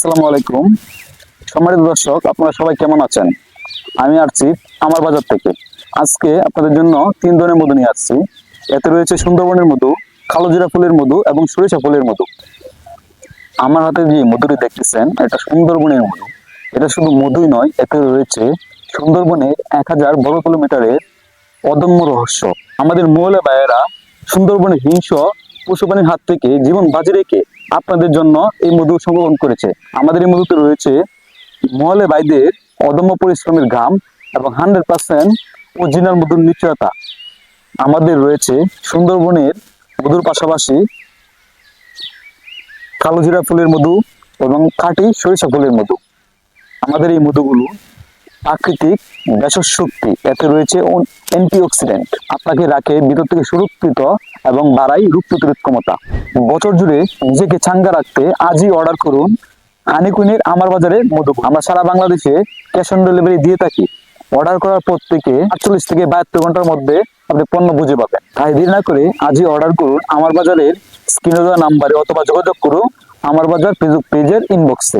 আসসালামু আলাইকুম। সম্মানিত দর্শক, আপনারা সবাই কেমন আছেন? আমি আসছি আমার বাজার থেকে। আজকে আপনাদের জন্য তিন ধরনের মধু নিয়ে আসছি। এতে রয়েছে সুন্দরবনের মধু, কালোজিরা ফুলের মধু এবং সরিষা ফুলের মধু। আমার হাতে যে মধুটি দেখতেছেন, এটা সুন্দরবনের মধু। এটা শুধু মধুই নয়, এতে রয়েছে সুন্দরবনের 1000 বর্গ কিলোমিটারের অদম্য রহস্য। আমাদের মহিলা ভাইয়েরা সুন্দরবনের হিংস্র পশু প্রাণীর হাত থেকে জীবন বাজি রেখে আপনাদের জন্য এই মধু সংরক্ষণ করেছে। আমাদের এই মধুতে রয়েছে মহলে ভাইদের অদম্য পরিশ্রমের ঘাম এবং 100% অরিজিনাল মধুর নিশ্চয়তা। আমাদের রয়েছে সুন্দরবনের মধুর পাশাপাশি কালোজিরা ফুলের মধু এবং খাঁটি সরিষা ফুলের মধু। আমাদের এই মধুগুলো প্রাকৃতিক ভেষজ শক্তি, এতে রয়েছে অ্যান্টিঅক্সিডেন্ট, আপনাকে রাখে ভিতর থেকে সুরক্ষিত এবং বাড়ায় রোগ প্রতিরোধ ক্ষমতা। বছর জুড়ে নিজেকে চাঙ্গা রাখতে আজই অর্ডার করুন হানিকুইনের আমার বাজারে মধু। আমরা সারা বাংলাদেশে ক্যাশ অন ডেলিভারি দিয়ে থাকি। অর্ডার করার পর থেকে 48 থেকে 72 ঘন্টার মধ্যে আপনি পণ্য বুঝে পাবেন। তাই দেরি না করে আজই অর্ডার করুন আমার বাজারের স্ক্রিনে দেওয়া নাম্বারে, অথবা যোগাযোগ করুন আমার বাজার ফেসবুক পেজের ইনবক্সে।